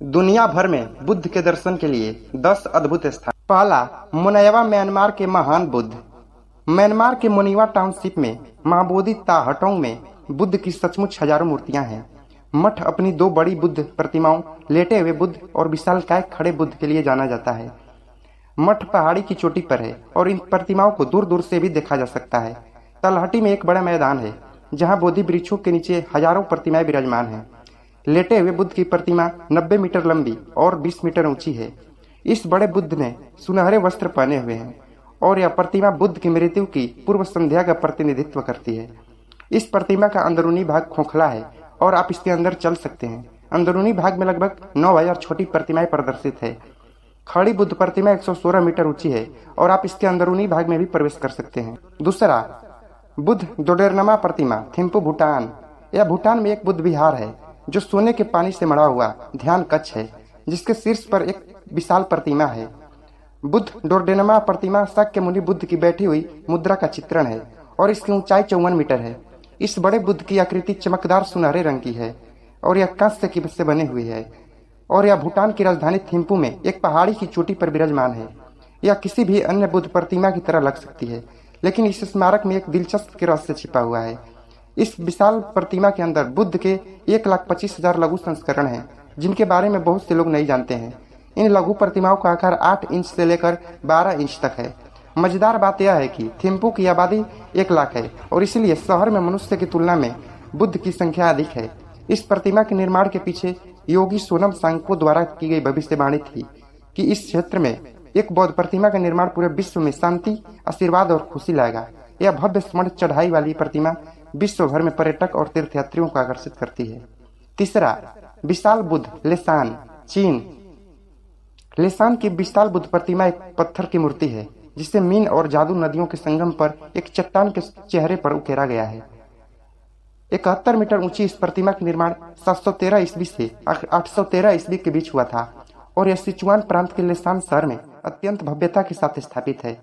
दुनिया भर में बुद्ध के दर्शन के लिए 10 अद्भुत स्थान। पहला, मोनायावा म्यांमार के महान बुद्ध। म्यांमार के मोनिवा टाउनशिप में महाबोधि ताहटोंग में बुद्ध की सचमुच हजारों मूर्तियां हैं। मठ अपनी दो बड़ी बुद्ध प्रतिमाओं, लेटे हुए बुद्ध और विशालकाय खड़े बुद्ध के लिए जाना जाता है। मठ पहाड़ी की चोटी पर है और इन प्रतिमाओं को दूर दूर से भी देखा जा सकता है। तलहटी में एक बड़ा मैदान है जहां बोधि वृक्षों के नीचे हजारों प्रतिमाएं विराजमान हैं। लेटे हुए बुद्ध की प्रतिमा 90 मीटर लंबी और 20 मीटर ऊंची है। इस बड़े बुद्ध ने सुनहरे वस्त्र पहने हुए हैं और यह प्रतिमा बुद्ध की मृत्यु की पूर्व संध्या का प्रतिनिधित्व करती है। इस प्रतिमा का अंदरूनी भाग खोखला है और आप इसके अंदर चल सकते हैं। अंदरूनी भाग में लगभग 9000 छोटी प्रतिमाएं प्रदर्शित है। खड़ी बुद्ध प्रतिमा 116 मीटर ऊंची है और आप इसके अंदरूनी भाग में भी प्रवेश कर सकते हैं। दूसरा, बुद्ध डोडेरनमा प्रतिमा, थिम्पू, भूटान। यह भूटान में एक बुद्ध विहार है जो सोने के पानी से मढ़ा हुआ ध्यान कक्ष है, जिसके शीर्ष पर एक विशाल प्रतिमा है। बुद्ध डोरडेनमा प्रतिमा शाक्य मुनि बुद्ध की बैठी हुई मुद्रा का चित्रण है और इसकी ऊंचाई 54 मीटर है। इस बड़े बुद्ध की आकृति चमकदार सुनहरे रंग की है और यह कांस्य की से बनी हुई है और यह भूटान की राजधानी थिम्पू में एक पहाड़ी की चोटी पर विराजमान है। यह किसी भी अन्य बुद्ध प्रतिमा की तरह लग सकती है, लेकिन इस स्मारक में एक दिलचस्प रहस्य छिपा हुआ है। इस विशाल प्रतिमा के अंदर बुद्ध के 1,25,000 लघु संस्करण हैं, जिनके बारे में बहुत से लोग नहीं जानते हैं। इन लघु प्रतिमाओं का आकार 8 इंच से लेकर 12 इंच तक है। मजेदार बात यह है कि थिम्पू की आबादी 1 लाख है और इसलिए शहर में मनुष्य की तुलना में बुद्ध की संख्या अधिक है। इस प्रतिमा के निर्माण के पीछे योगी सोनम सांगपो द्वारा की गई भविष्यवाणी थी कि इस क्षेत्र में एक बौद्ध प्रतिमा का निर्माण पूरे विश्व में शांति, आशीर्वाद और खुशी लाएगा। यह भव्य स्वर्ण चढ़ाई वाली प्रतिमा विश्व भर में पर्यटक और तीर्थयात्रियों को आकर्षित करती है। तीसरा, विशाल बुद्ध, लेसान, चीन। लेसान की विशाल बुद्ध प्रतिमा एक पत्थर की मूर्ति है जिसे मीन और जादू नदियों के संगम पर एक चट्टान के चेहरे पर उकेरा गया है। 71 मीटर ऊंची इस प्रतिमा का निर्माण 713 ईस्वी से 813 ईस्वी के बीच हुआ था और यह सिचुआन प्रांत के लेसान शहर में अत्यंत भव्यता के साथ स्थापित है।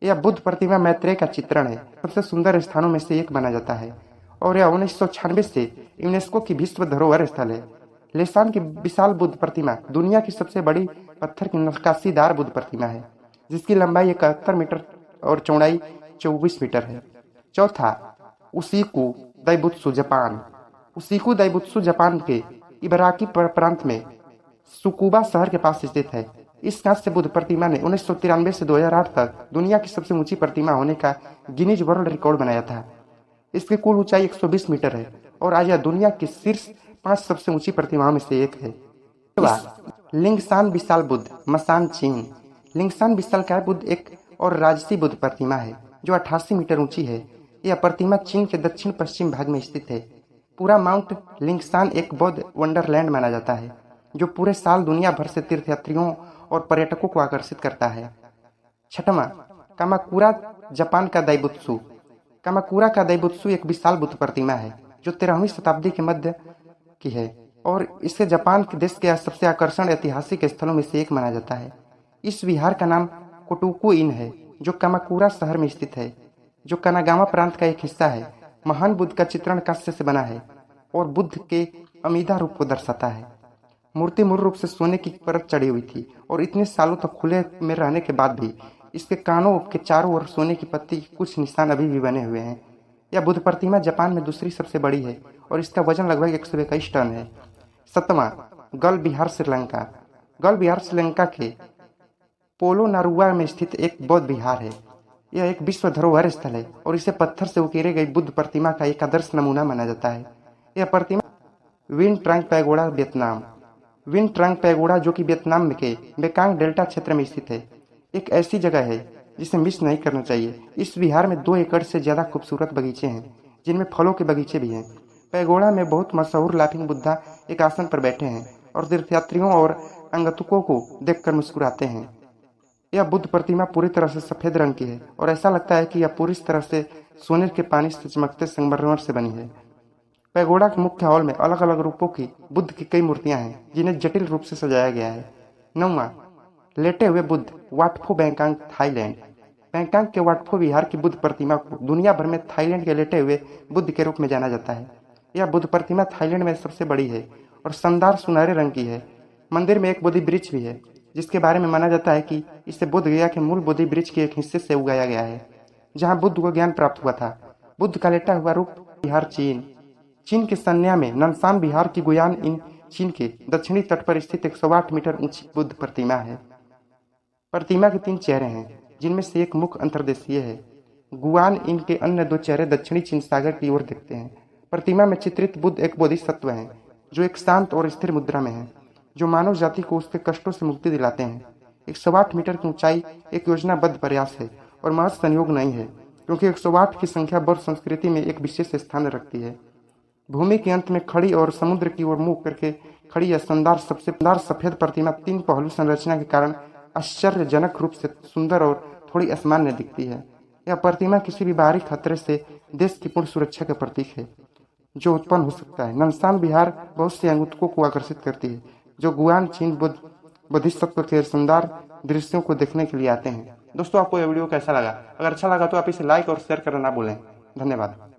यह बुद्ध प्रतिमा मैत्रेय का चित्रण है, सबसे सुंदर स्थानों में से एक माना जाता है और यह 1996 से यूनेस्को की विश्व धरोहर स्थल है। लेसान की विशाल बुद्ध प्रतिमा दुनिया की सबसे बड़ी पत्थर की नक्काशीदार बुद्ध प्रतिमा है, जिसकी लंबाई 71 मीटर और चौड़ाई 24 मीटर है। चौथा, उसीकू दाइबुत्सु, जापान। उसीकू दाइबुत्सु जापान के इबाराकी प्रांत में सुकुबा शहर के पास स्थित है। इस कांस्य बुद्ध प्रतिमा ने 1993 से 2008 तक दुनिया की सबसे ऊंची प्रतिमा होने का गिनीज वर्ल्ड रिकॉर्ड बनाया था। इसकी कुल ऊंचाई 120 मीटर है और आज यह दुनिया की शीर्ष 5 सबसे ऊंची प्रतिमाओं में से एक है। लिंगशान विशाल बुद्ध, मसान, चीन। लिंगशान विशालकाय बुद्ध एक और राजसी बुद्ध प्रतिमा है जो 88 मीटर ऊंची है। यह प्रतिमा चीन के दक्षिण पश्चिम भाग में स्थित है। पूरा माउंट लिंगशान एक बौद्ध वंडरलैंड माना जाता है जो पूरे साल दुनिया भर से तीर्थयात्रियों और पर्यटकों को आकर्षित करता है। छठवां, कामाकुरा, जापान का दाइबुत्सु। कामाकुरा का दाइबुत्सु एक विशाल बुद्ध प्रतिमा है जो 13वीं शताब्दी के मध्य की है और इसे जापान के देश के सबसे आकर्षण ऐतिहासिक स्थलों में से एक माना जाता है। इस विहार का नाम कोटुकू इन है जो कामाकुरा शहर में स्थित है, जो कानागावा प्रांत का एक हिस्सा है। महान बुद्ध का चित्रण कांस्य से बना है और बुद्ध के अमीदा रूप को दर्शाता है। मूर्ति मूल रूप से सोने की परत चढ़ी हुई थी और इतने सालों तक खुले में रहने के बाद भी इसके कानों के चारों ओर सोने की पत्ती के कुछ निशान अभी भी बने हुए हैं। यह बुद्ध प्रतिमा जापान में दूसरी सबसे बड़ी है और इसका वजन लगभग 121 टन है। सातवां, गल विहार, श्रीलंका। गल विहार श्रीलंका के पोलो नारुआ में स्थित एक बौद्ध विहार है। यह एक विश्व धरोहर स्थल है और इसे पत्थर से उकेरे गई बुद्ध प्रतिमा का एक आदर्श नमूना माना जाता है। यह प्रतिमा Vinh Trang pagoda, Vietnam. Vinh Trang pagoda, जो कि वियतनाम के मेकांग डेल्टा क्षेत्र में स्थित है, एक ऐसी जगह है जिसे मिस नहीं करना चाहिए। इस विहार में 2 एकड़ से ज्यादा खूबसूरत बगीचे हैं, जिनमें फलों के बगीचे भी हैं। पैगोडा में बहुत मशहूर लाफिंग बुद्धा एक आसन पर बैठे हैं और तीर्थयात्रियों और आगंतुकों को देखकर मुस्कुराते हैं। यह बुद्ध प्रतिमा पूरी तरह से सफेद रंग की है और ऐसा लगता है कि यह पूरी तरह से सोने के पानी से चमकते संगमरमर से बनी है। पैगोडा के मुख्य हॉल में अलग अलग रूपों की बुद्ध की कई मूर्तियां हैं जिन्हें जटिल रूप से सजाया गया है। 9वां, लेटे हुए बुद्ध, वाटफो, बैंकॉक, थाईलैंड। बैंकॉक के वाटफो विहार की बुद्ध प्रतिमा को दुनिया भर में थाईलैंड के लेटे हुए बुद्ध के रूप में जाना जाता है। यह बुद्ध प्रतिमा थाईलैंड में सबसे बड़ी है और शानदार सुनहरे रंग की है। मंदिर में एक बोधि वृक्ष भी है, जिसके बारे में माना जाता है कि इसे बोध गया के मूल बोधि वृक्ष के एक हिस्से से उगाया गया है, जहाँ बुद्ध को ज्ञान प्राप्त हुआ था। बुद्ध का लेटा हुआ रूप बिहार चीन। चीन के सन्या में ननशान बिहार की गुयान इन चीन के दक्षिणी तट पर स्थित 108 मीटर ऊंची बुद्ध प्रतिमा है। प्रतिमा के 3 चेहरे हैं, जिनमें से एक मुख अंतर्देशीय है। गुआन इन के अन्य 2 चेहरे दक्षिणी चीन सागर की ओर दिखते हैं। प्रतिमा में चित्रित बुद्ध एक बोधिसत्व हैं, जो एक शांत और स्थिर मुद्रा में है, जो मानव जाति को उसके कष्टों से मुक्ति दिलाते हैं। 108 मीटर की ऊंचाई एक योजनाबद्ध प्रयास है और महज संयोग नहीं है, क्योंकि 108 की संख्या बौद्ध संस्कृति में एक विशेष स्थान रखती है। भूमि के अंत में खड़ी और समुद्र की ओर मुंह करके खड़ी यह शानदार सबसे सफेद प्रतिमा 3 पहलू संरचना के कारण आश्चर्यजनक रूप से सुंदर और थोड़ी असामान्य दिखती है। यह प्रतिमा किसी भी बाहरी खतरे से देश की पूर्ण सुरक्षा का प्रतीक है जो उत्पन्न हो सकता है। ननशान बिहार बहुत से अंगूठों को आकर्षित करती है, जो गुआन चीन बोधिसत्व के शानदार दृश्यों को देखने के लिए आते हैं। दोस्तों, आपको यह वीडियो कैसा लगा? अगर अच्छा लगा तो आप इसे लाइक और शेयर करना ना भूलें। धन्यवाद।